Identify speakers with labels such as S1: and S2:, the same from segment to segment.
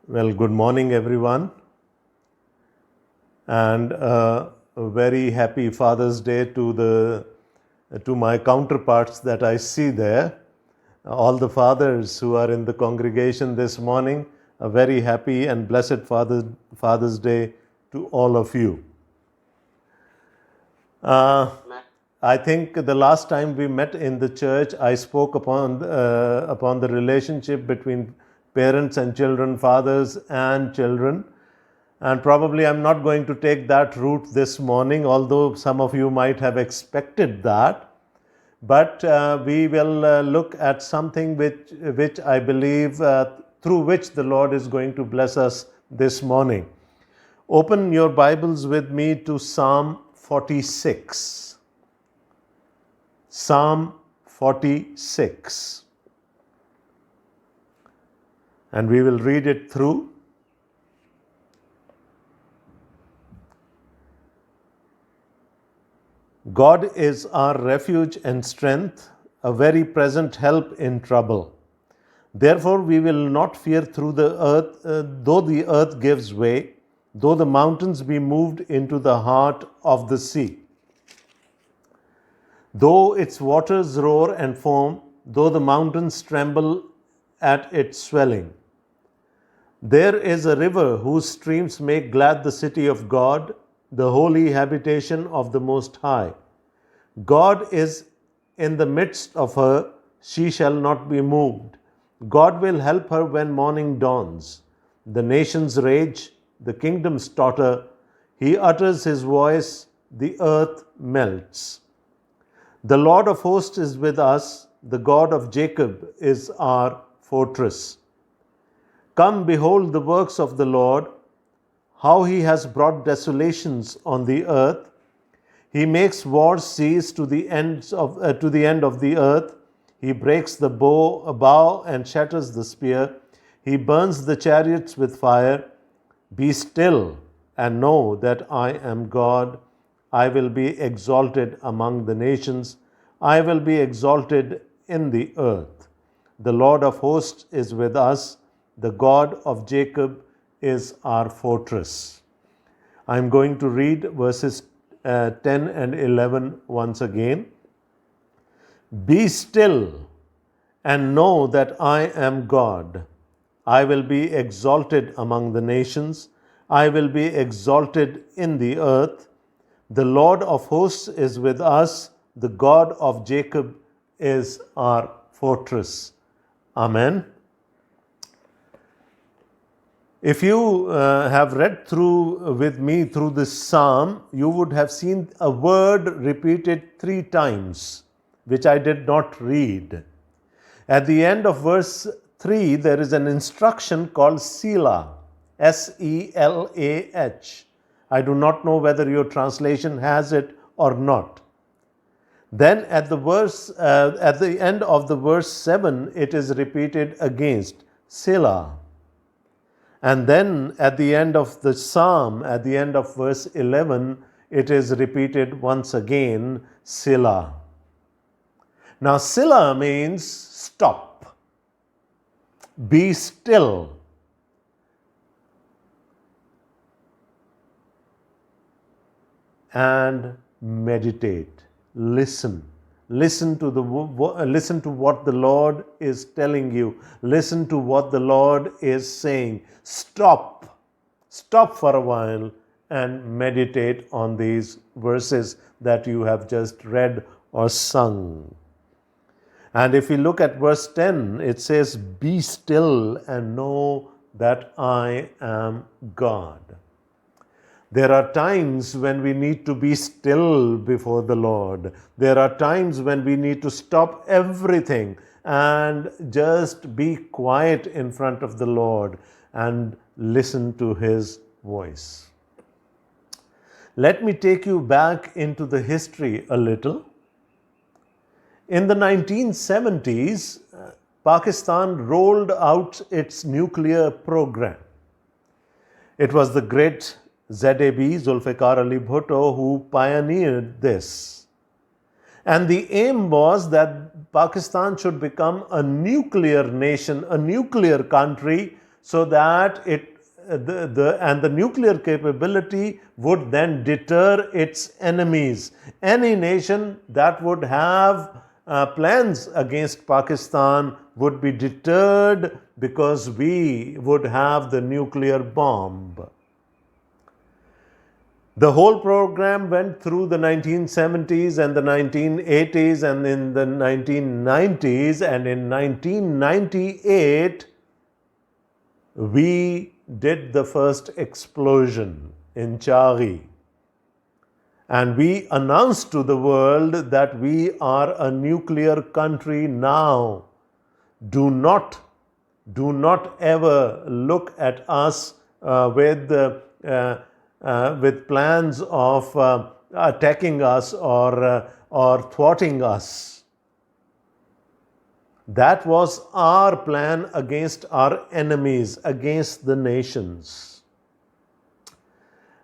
S1: Well, good morning, everyone, and a very happy Father's Day to my counterparts that I see there. All the fathers who are in the congregation this morning, a very happy and blessed Father's Day to all of you. I think the last time we met in the church, I spoke upon the relationship between parents and children, fathers and children. And probably I'm not going to take that route this morning, although some of you might have expected that. But we will look at something which I believe through which the Lord is going to bless us this morning. Open your Bibles with me to Psalm 46. Psalm 46. And we will read it through. God is our refuge and strength, a very present help in trouble. Therefore we will not fear through the earth, though the earth gives way, though the mountains be moved into the heart of the sea. Though its waters roar and foam, though the mountains tremble at its swelling. There is a river whose streams make glad the city of God, the holy habitation of the Most High. God is in the midst of her, she shall not be moved. God will help her when morning dawns. The nations rage, the kingdoms totter. He utters his voice, the earth melts. The Lord of hosts is with us, the God of Jacob is our fortress. Come, behold the works of the Lord, how he has brought desolations on the earth. He makes wars cease to the end of the earth. He breaks the bow and shatters the spear. He burns the chariots with fire. Be still and know that I am God. I will be exalted among the nations. I will be exalted in the earth. The Lord of hosts is with us. The God of Jacob is our fortress. I am going to read verses 10 and 11 once again. Be still and know that I am God. I will be exalted among the nations. I will be exalted in the earth. The Lord of hosts is with us. The God of Jacob is our fortress. Amen. If you have read through with me through this psalm, you would have seen a word repeated 3 times, which I did not read. At the end of verse 3, there is an instruction called Selah, S-E-L-A-H. I do not know whether your translation has it or not. Then at the end of the verse 7, it is repeated against Selah. And then at the end of the psalm, at the end of verse 11, it is repeated once again, Selah. Now, Selah means stop, be still. And meditate, listen. Listen to what the Lord is telling you. Listen to what the Lord is saying. Stop for a while and meditate on these verses that you have just read or sung. And if we look at verse 10, it says, be still and know that I am God. There are times when we need to be still before the Lord. There are times when we need to stop everything and just be quiet in front of the Lord and listen to His voice. Let me take you back into the history a little. In the 1970s, Pakistan rolled out its nuclear program. It was the great ZAB, Zulfikar Ali Bhutto, who pioneered this. And the aim was that Pakistan should become a nuclear nation, a nuclear country, so that the nuclear capability would then deter its enemies. Any nation that would have plans against Pakistan would be deterred because we would have the nuclear bomb. The whole program went through the 1970s and the 1980s and in the 1990s, and in 1998 we did the first explosion in Chari. And we announced to the world that we are a nuclear country now. Do not ever look at us with plans of attacking us or thwarting us. That was our plan against our enemies, against the nations.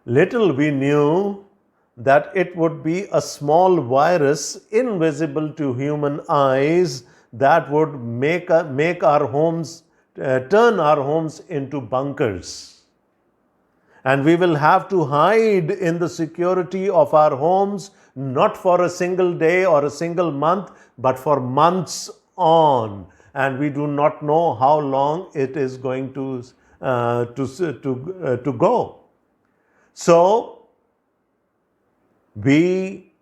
S1: Little we knew that it would be a small virus, invisible to human eyes, that would make our homes, turn our homes into bunkers. And we will have to hide in the security of our homes, not for a single day or a single month, but for months on. And we do not know how long it is going to go. So, we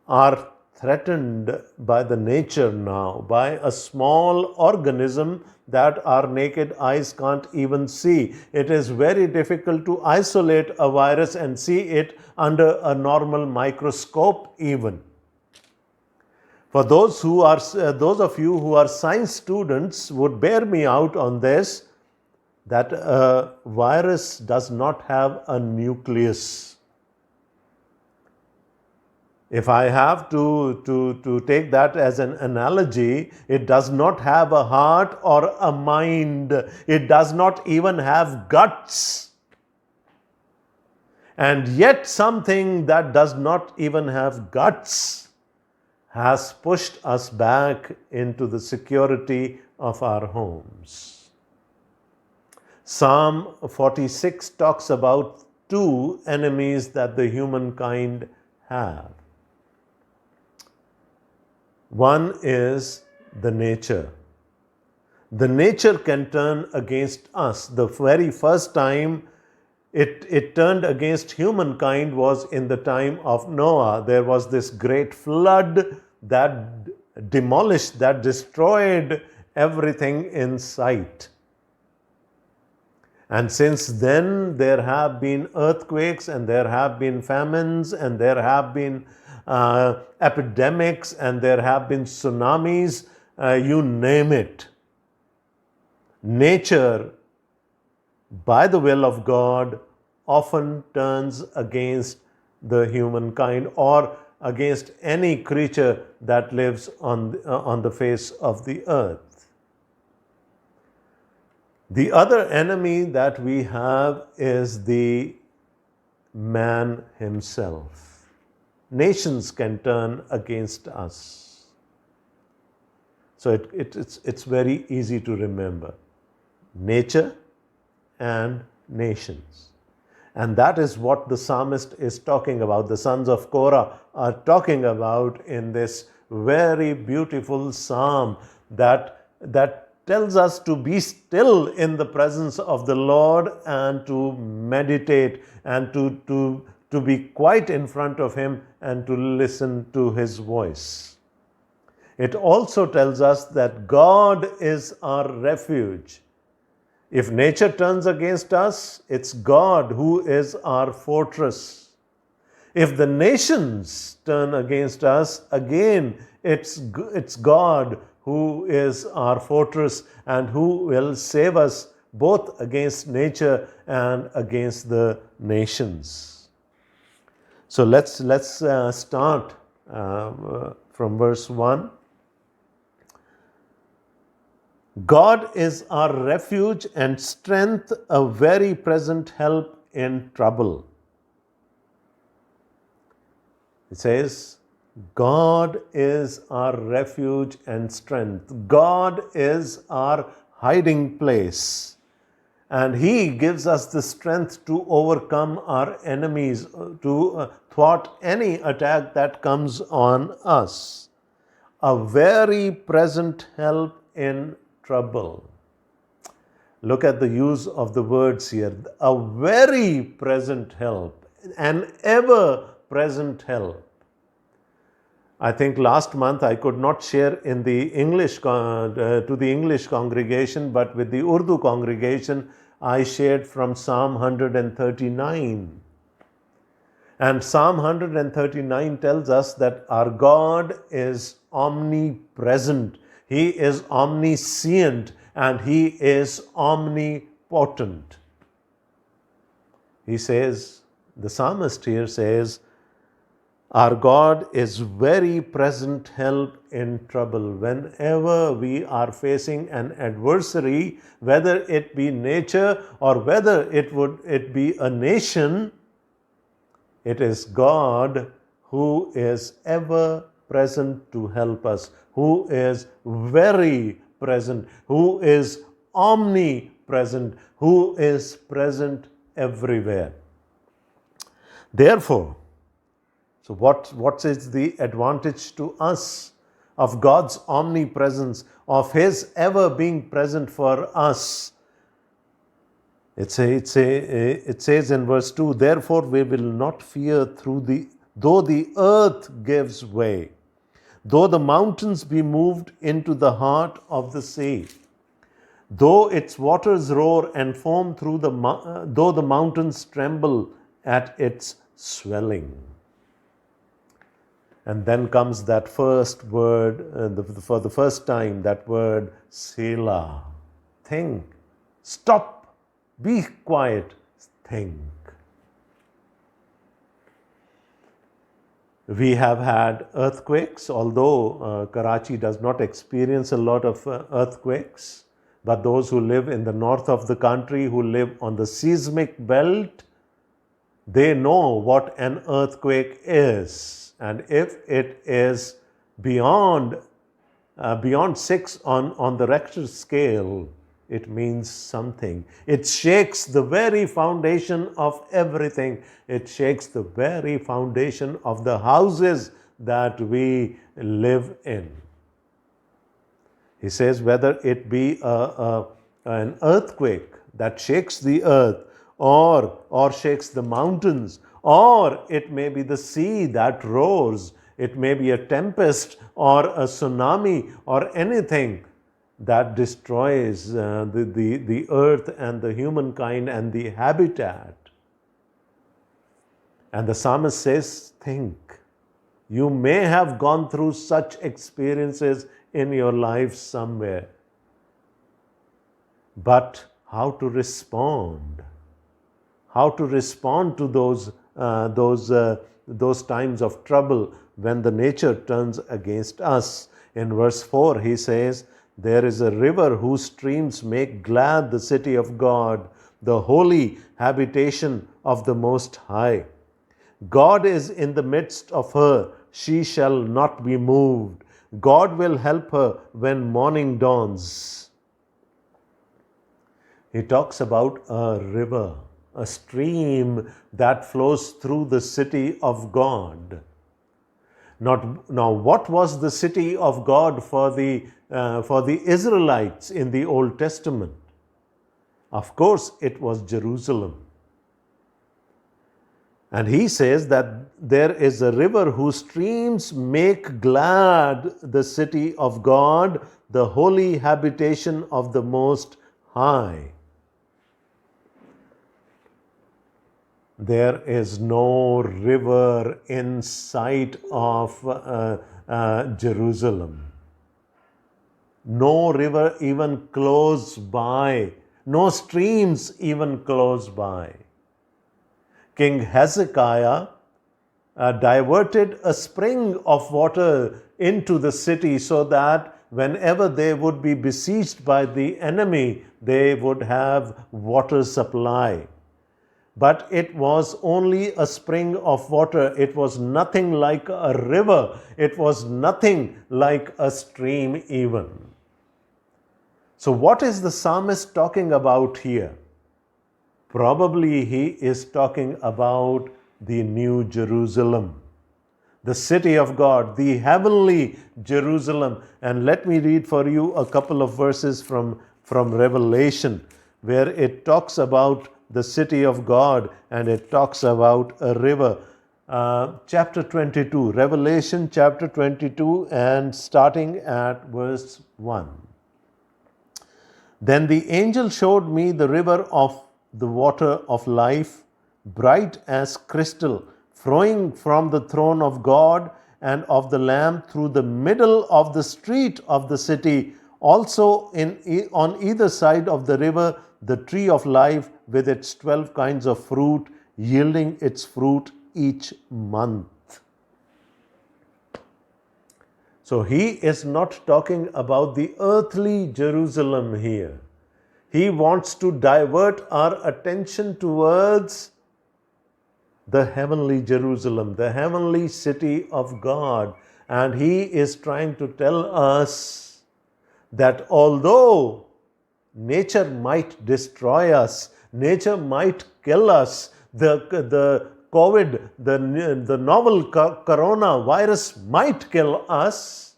S1: are threatened by the nature now, by a small organism that our naked eyes can't even see. It is very difficult to isolate a virus and see it under a normal microscope even. For those of you who are science students would bear me out on this, that a virus does not have a nucleus. If I have to take that as an analogy, it does not have a heart or a mind. It does not even have guts. And yet something that does not even have guts has pushed us back into the security of our homes. Psalm 46 talks about two enemies that the humankind have. One is the nature. The nature can turn against us. The very first time it turned against humankind was in the time of Noah. There was this great flood that demolished, that destroyed everything in sight. And since then, there have been earthquakes, and there have been famines, and there have been epidemics, and there have been tsunamis, you name it. Nature, by the will of God, often turns against the humankind or against any creature that lives on the face of the earth. The other enemy that we have is the man himself. Nations can turn against us. So it's very easy to remember. Nature and nations. And that is what the psalmist is talking about. The sons of Korah are talking about in this very beautiful psalm that tells us to be still in the presence of the Lord and to meditate and to be quiet in front of Him and to listen to His voice. It also tells us that God is our refuge. If nature turns against us, it's God who is our fortress. If the nations turn against us, again, it's God who is our fortress and who will save us both against nature and against the nations. So let's start from verse 1. God is our refuge and strength, a very present help in trouble. It says, God is our refuge and strength. God is our hiding place. And He gives us the strength to overcome our enemies, to thwart any attack that comes on us. A very present help in trouble. Look at the use of the words here. A very present help, an ever present help. I think last month I could not share in the to the English congregation, but with the Urdu congregation, I shared from Psalm 139. And Psalm 139 tells us that our God is omnipresent, He is omniscient, and He is omnipotent. He says, the psalmist here says, our God is very present help in trouble. Whenever we are facing an adversary, whether it be nature or whether it be a nation, it is God who is ever present to help us, who is very present, who is omnipresent, who is present everywhere. Therefore, so what is the advantage to us of God's omnipresence, of His ever being present for us? It says in verse 2, therefore we will not fear though the earth gives way, though the mountains be moved into the heart of the sea, though its waters roar and foam though the mountains tremble at its swelling. And then comes that first word, for the first time, that word Selah. Think, stop, be quiet, think. We have had earthquakes, although Karachi does not experience a lot of earthquakes. But those who live in the north of the country, who live on the seismic belt, they know what an earthquake is. And if it is beyond 6 on the Richter scale, it means something. It shakes the very foundation of everything. It shakes the very foundation of the houses that we live in. He says whether it be an earthquake that shakes the earth or shakes the mountains, or it may be the sea that roars, it may be a tempest or a tsunami or anything that destroys the earth and the humankind and the habitat. And the psalmist says, think. You may have gone through such experiences in your life somewhere. But how to respond? How to respond to those times of trouble when the nature turns against us? In verse 4, he says, there is a river whose streams make glad the city of God, the holy habitation of the Most High. God is in the midst of her, she shall not be moved. God will help her when morning dawns. He talks about a river, a stream that flows through the city of God. Now, what was the city of God for the Israelites in the Old Testament? Of course, it was Jerusalem. And he says that there is a river whose streams make glad the city of God, the holy habitation of the Most High. There is no river in sight of Jerusalem. No river even close by. No streams even close by. King Hezekiah diverted a spring of water into the city so that whenever they would be besieged by the enemy, they would have water supply. But it was only a spring of water. It was nothing like a river. It was nothing like a stream even. So what is the psalmist talking about here? Probably he is talking about the New Jerusalem, the city of God, the heavenly Jerusalem. And let me read for you a couple of verses from Revelation, where it talks about the city of God and it talks about a river. Chapter 22, Revelation chapter 22, and starting at verse 1. Then the angel showed me the river of the water of life, bright as crystal, flowing from the throne of God and of the Lamb through the middle of the street of the city. Also on either side of the river, the tree of life with its 12 kinds of fruit, yielding its fruit each month. So he is not talking about the earthly Jerusalem here. He wants to divert our attention towards the heavenly Jerusalem, the heavenly city of God. And he is trying to tell us that although nature might destroy us, nature might kill us, the COVID, the novel coronavirus might kill us,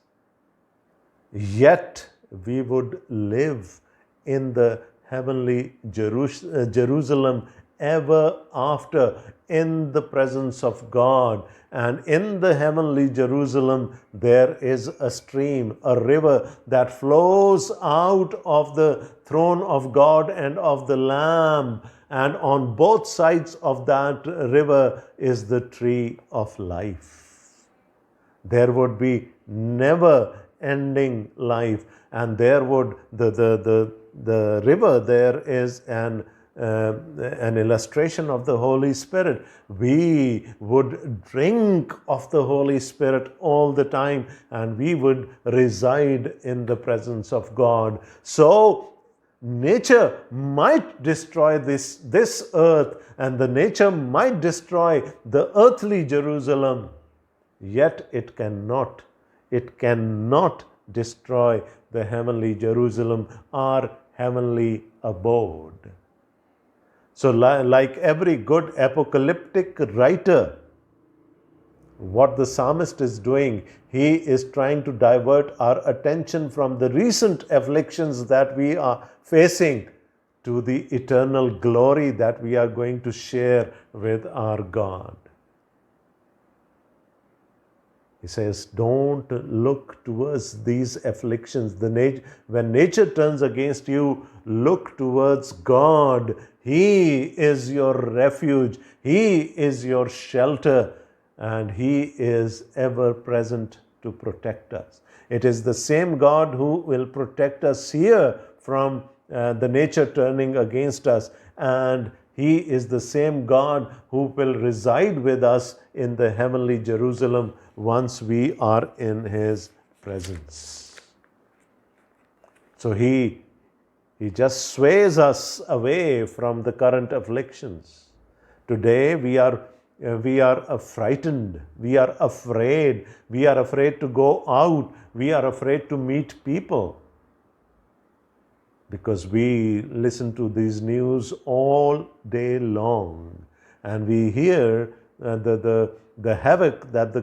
S1: yet we would live in the heavenly Jerusalem ever after, in the presence of God. And in the heavenly Jerusalem, there is a stream, a river that flows out of the throne of God and of the Lamb. And on both sides of that river is the tree of life. There would be never ending life, and there would the river there is an illustration of the Holy Spirit. We would drink of the Holy Spirit all the time, and we would reside in the presence of God. So nature might destroy this earth, and the nature might destroy the earthly Jerusalem, yet it cannot destroy the heavenly Jerusalem, our heavenly abode. So like every good apocalyptic writer, what the psalmist is doing, he is trying to divert our attention from the recent afflictions that we are facing to the eternal glory that we are going to share with our God. He says, don't look towards these afflictions. When nature turns against you, look towards God. He is your refuge. He is your shelter. And He is ever present to protect us. It is the same God who will protect us here from the nature turning against us. And He is the same God who will reside with us in the heavenly Jerusalem once we are in His presence. So He just sways us away from the current afflictions. Today we are frightened, we are afraid to go out, we are afraid to meet people, because we listen to these news all day long, and we hear the havoc that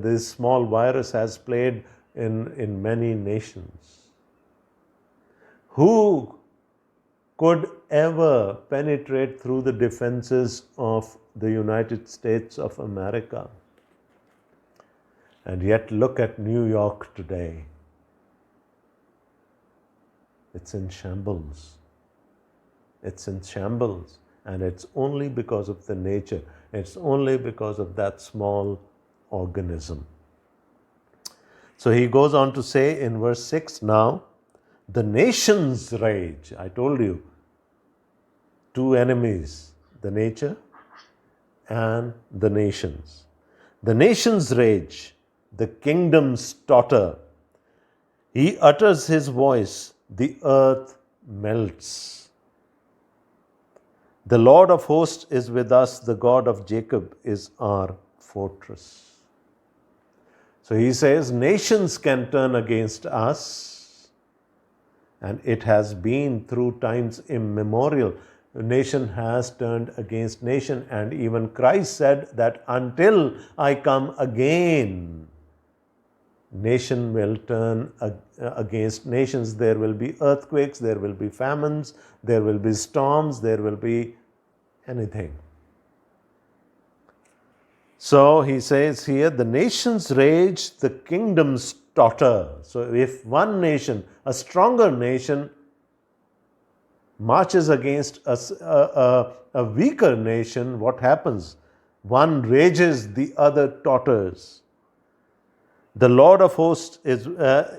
S1: this small virus has played in many nations. Who could ever penetrate through the defenses of the United States of America? And yet look at New York today. It's in shambles. It's in shambles. And it's only because of the nature. It's only because of that small organism. So he goes on to say in verse 6, now, the nations rage. I told you, two enemies, the nature and the nations. The nations rage, the kingdoms totter. He utters his voice, the earth melts. The Lord of hosts is with us, the God of Jacob is our fortress. So he says, nations can turn against us, And it has been through times immemorial. Nation has turned against nation, and even Christ said that until I come again, nation will turn against nations. There will be earthquakes, there will be famines, there will be storms, there will be anything. So he says here, the nations rage, the kingdoms totter. So if one nation, a stronger nation, marches against a weaker nation, what happens? One rages, the other totters. The Lord of hosts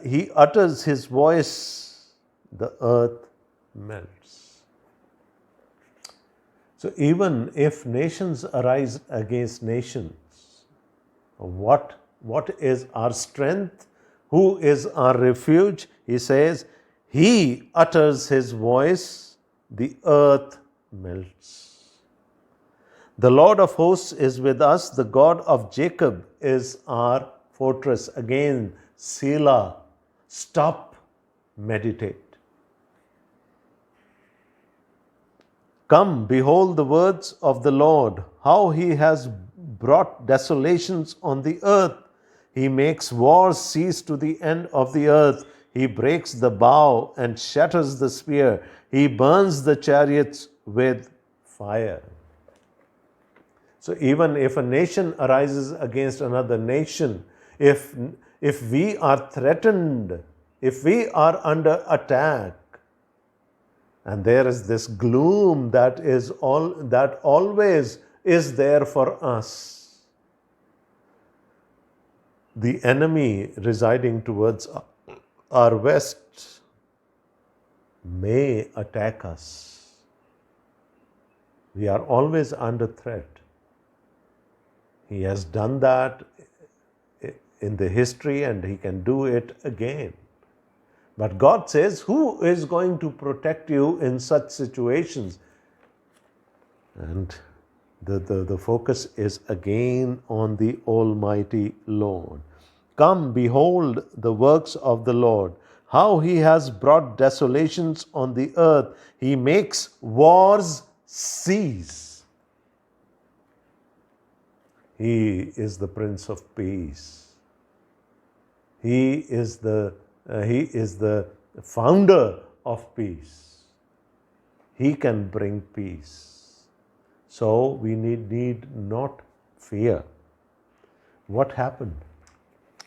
S1: he utters his voice, the earth melts. So even if nations arise against nations, what is our strength? Who is our refuge? He says, he utters his voice, the earth melts. The Lord of hosts is with us, the God of Jacob is our fortress. Again, Selah, stop, meditate. Come, behold the words of the Lord, how he has brought desolations on the earth. He makes wars cease to the end of the earth. He breaks the bow and shatters the spear. He burns the chariots with fire. So even if a nation arises against another nation, if we are threatened, if we are under attack, and there is this gloom that always is there for us, the enemy residing towards our west may attack us. We are always under threat. He has done that in the history and he can do it again. But God says, who is going to protect you in such situations? And the focus is again on the Almighty Lord. Come, behold the works of the Lord, how he has brought desolations on the earth. He makes wars cease. He is the Prince of Peace. He is the founder of peace. He can bring peace. So we need not fear. What happened?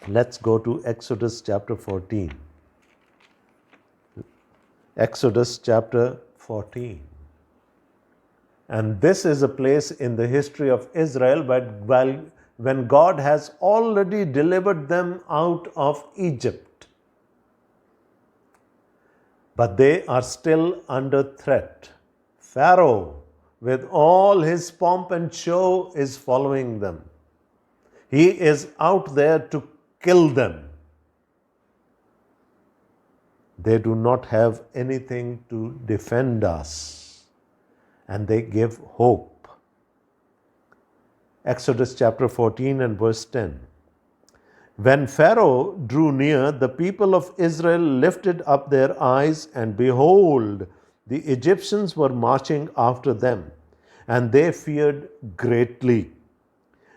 S1: Let's go to Exodus chapter 14. Exodus chapter 14. And this is a place in the history of Israel when God has already delivered them out of Egypt. But they are still under threat. Pharaoh, with all his pomp and show, is following them. He is out there to kill them. They do not have anything to defend us, and they give hope. Exodus chapter 14 and verse 10. When Pharaoh drew near, the people of Israel lifted up their eyes, and behold, the Egyptians were marching after them, and they feared greatly.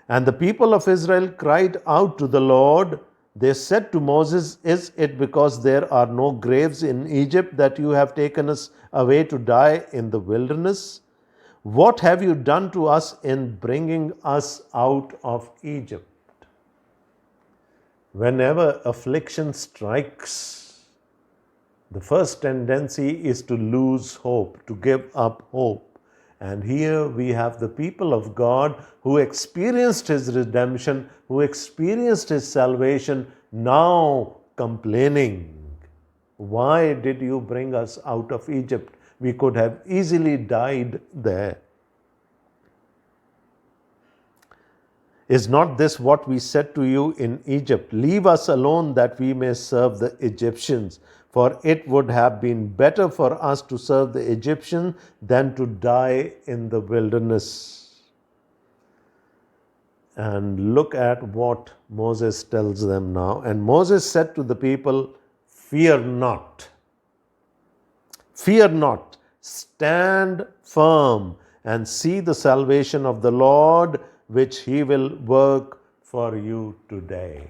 S1: And the people of Israel cried out to the Lord. They said to Moses, is it because there are no graves in Egypt that you have taken us away to die in the wilderness? What have you done to us in bringing us out of Egypt? Whenever affliction strikes, the first tendency is to lose hope, to give up hope. And here we have the people of God who experienced his redemption, who experienced his salvation, now complaining. Why did you bring us out of Egypt? We could have easily died there. Is not this what we said to you in Egypt? Leave us alone that we may serve the Egyptians. For it would have been better for us to serve the Egyptians than to die in the wilderness. And look at what Moses tells them now. And Moses said to the people, fear not. Fear not, stand firm and see the salvation of the Lord, which he will work for you today.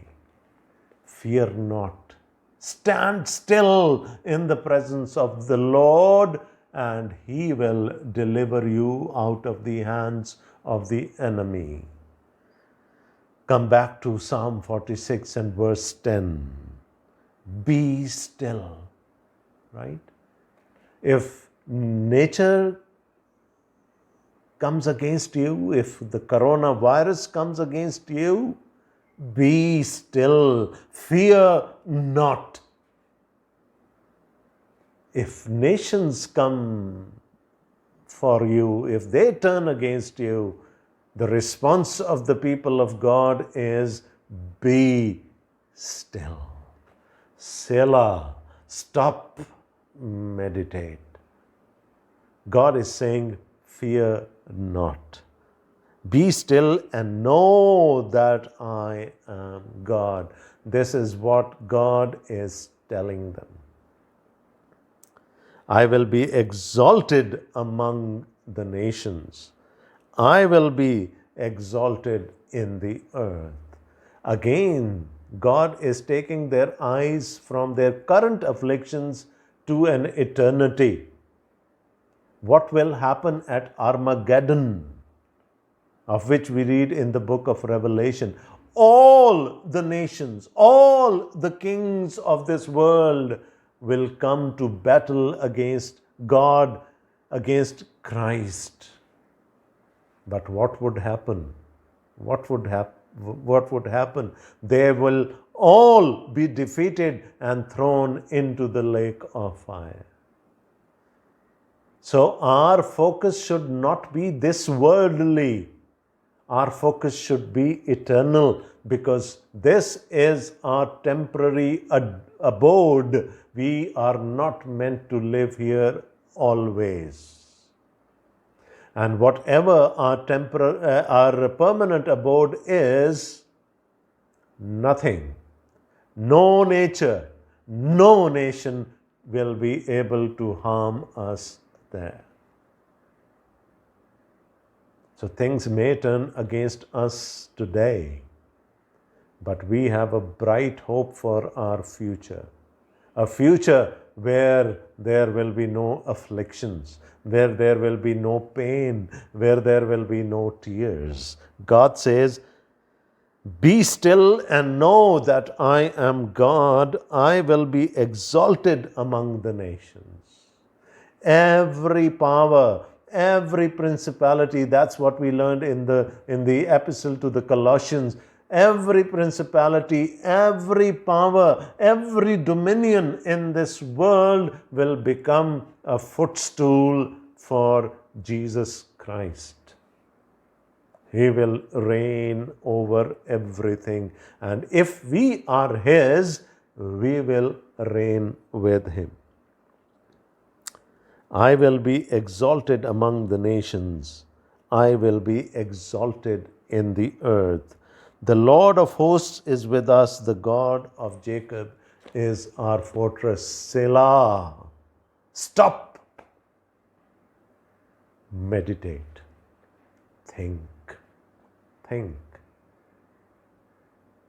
S1: Fear not. Stand still in the presence of the Lord, and he will deliver you out of the hands of the enemy. Come back to Psalm 46 and verse 10. Be still, right? If nature comes against you, if the coronavirus comes against you, be still, fear not. If nations come for you, if they turn against you, the response of the people of God is be still. Selah, stop, meditate. God is saying, fear not. Be still and know that I am God. This is what God is telling them. I will be exalted among the nations. I will be exalted in the earth. Again, God is taking their eyes from their current afflictions to an eternity. What will happen at Armageddon, of which we read in the book of Revelation? All the nations, all the kings of this world will come to battle against God, against Christ. But what would happen? What would happen? They will all be defeated and thrown into the lake of fire. So our focus should not be this worldly. Our focus should be eternal, because this is our temporary abode. We are not meant to live here always. And whatever our permanent abode is, nothing, no nature, no nation will be able to harm us there. So things may turn against us today, but we have a bright hope for our future. A future where there will be no afflictions, where there will be no pain, where there will be no tears. God says, be still and know that I am God. I will be exalted among the nations. Every power, every principality, that's what we learned in the epistle to the Colossians. Every principality, every power, every dominion in this world will become a footstool for Jesus Christ. He will reign over everything. And if we are His, we will reign with Him. I will be exalted among the nations. I will be exalted in the earth. The Lord of hosts is with us. The God of Jacob is our fortress. Selah. Stop. Meditate. Think. Think.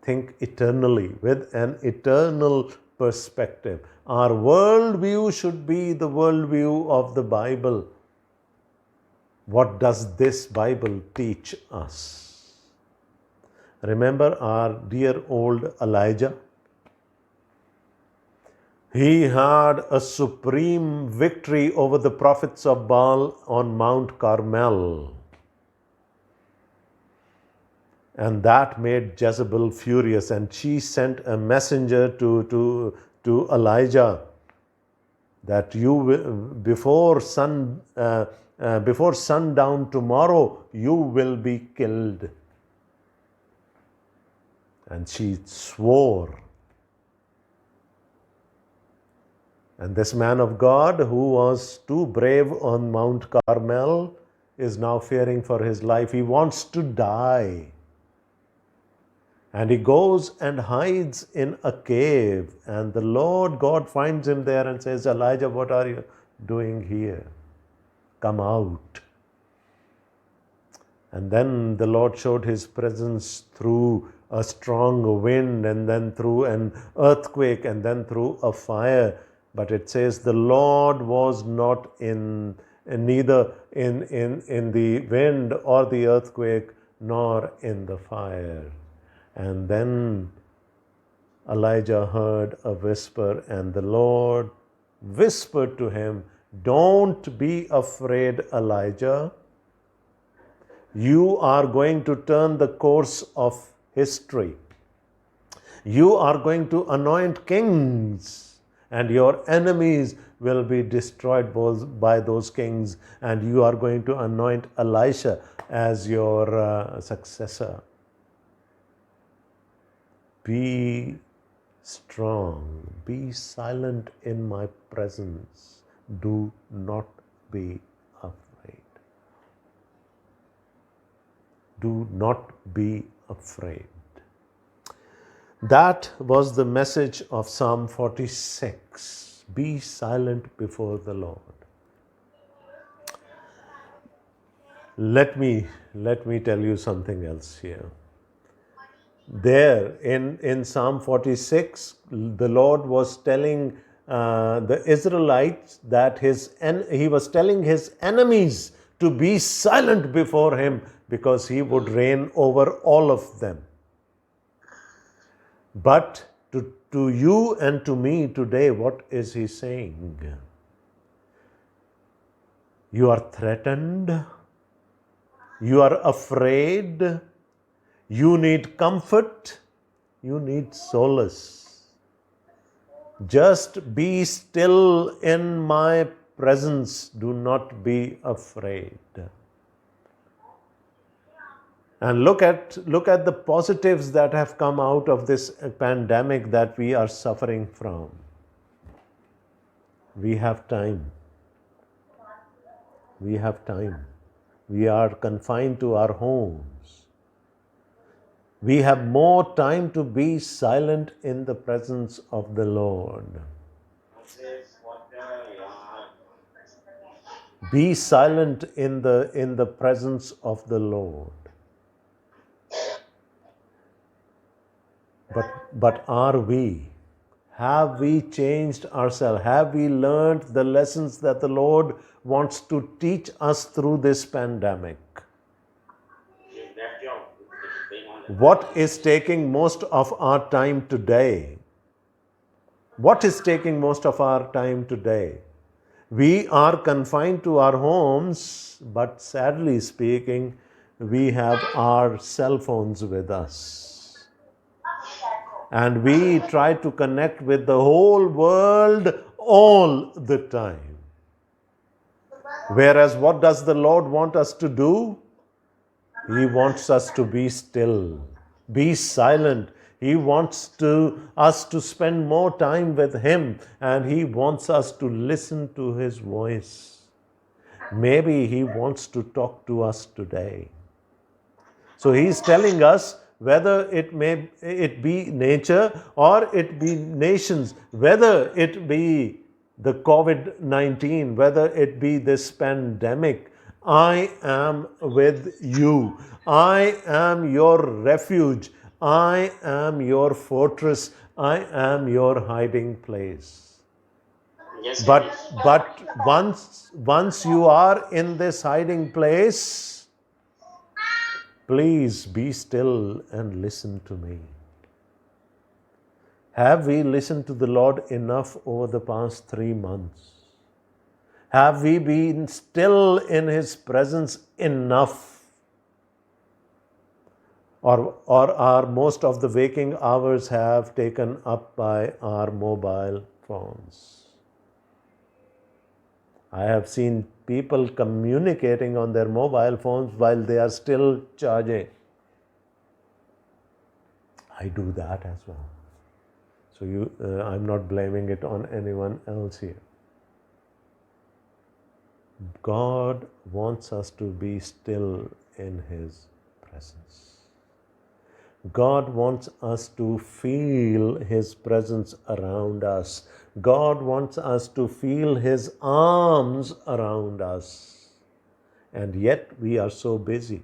S1: Think eternally, with an eternal perspective. Our worldview should be the worldview of the Bible. What does this Bible teach us? Remember our dear old Elijah? He had a supreme victory over the prophets of Baal on Mount Carmel. And that made Jezebel furious, and she sent a messenger to Elijah that you will, before sundown tomorrow, you will be killed. And she swore. And this man of God, who was too brave on Mount Carmel, is now fearing for his life. He wants to die. And he goes and hides in a cave. And the Lord God finds him there and says, Elijah, what are you doing here? Come out. And then the Lord showed his presence through a strong wind, and then through an earthquake, and then through a fire. But it says the Lord was not neither in the wind or the earthquake, nor in the fire. And then Elijah heard a whisper, and the Lord whispered to him, "Don't be afraid, Elijah. You are going to turn the course of history. You are going to anoint kings, and your enemies will be destroyed by those kings, and you are going to anoint Elisha as your successor. Be strong, be silent in my presence. Do not be afraid. Do not be afraid." That was the message of Psalm 46. Be silent before the Lord. Let me tell you something else here. There in Psalm 46, the Lord was telling the Israelites that he was telling his enemies to be silent before him, because he would reign over all of them. But to you and to me today, what is he saying? You are threatened. You are afraid. You need comfort. You need solace. Just be still in my presence. Do not be afraid. And look at the positives that have come out of this pandemic that we are suffering from. We have time. We have time. We are confined to our homes. We have more time to be silent in the presence of the Lord. Be silent in the presence of the Lord. But are we? Have we changed ourselves? Have we learned the lessons that the Lord wants to teach us through this pandemic? What is taking most of our time today? What is taking most of our time today? We are confined to our homes, but sadly speaking, we have our cell phones with us. And we try to connect with the whole world all the time. Whereas what does the Lord want us to do? He wants us to be still, be silent. He wants us to spend more time with Him, and He wants us to listen to His voice. Maybe He wants to talk to us today. So He's telling us, whether it be nature or it be nations, whether it be the COVID-19, whether it be this pandemic, I am with you. I am your refuge. I am your fortress. I am your hiding place.
S2: Yes,
S1: But
S2: yes.
S1: once you are in this hiding place, please be still and listen to me. Have we listened to the Lord enough over the past 3 months? Have we been still in His presence enough? Or are most of the waking hours have taken up by our mobile phones? I have seen people communicating on their mobile phones while they are still charging. I do that as well. So I'm not blaming it on anyone else here. God wants us to be still in His presence. God wants us to feel His presence around us, God wants us to feel His arms around us. And yet we are so busy.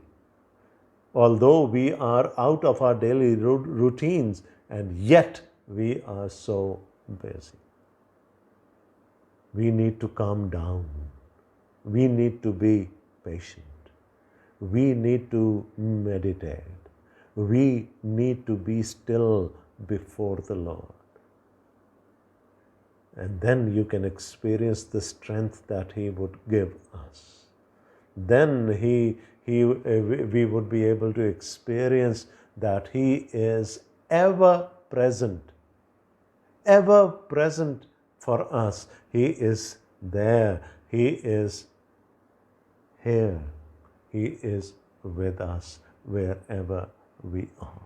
S1: Although we are out of our daily routines, and yet we are so busy. We need to calm down. We need to be patient. We need to meditate. We need to be still before the Lord. And then you can experience the strength that He would give us. Then we would be able to experience that He is ever present for us. He is there. He is here. He is with us wherever we are.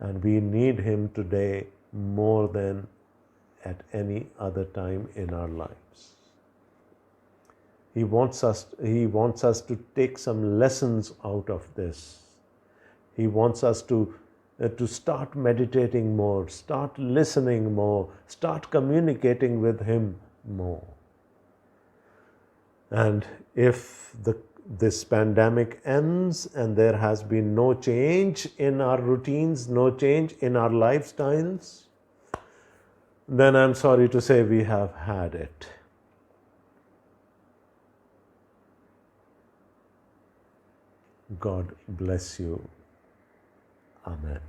S1: And we need Him today more than at any other time in our lives. He wants us to take some lessons out of this. He wants us to start meditating more, start listening more, start communicating with Him more. And if this pandemic ends and there has been no change in our routines, no change in our lifestyles, then I'm sorry to say we have had it. God bless you. Amen.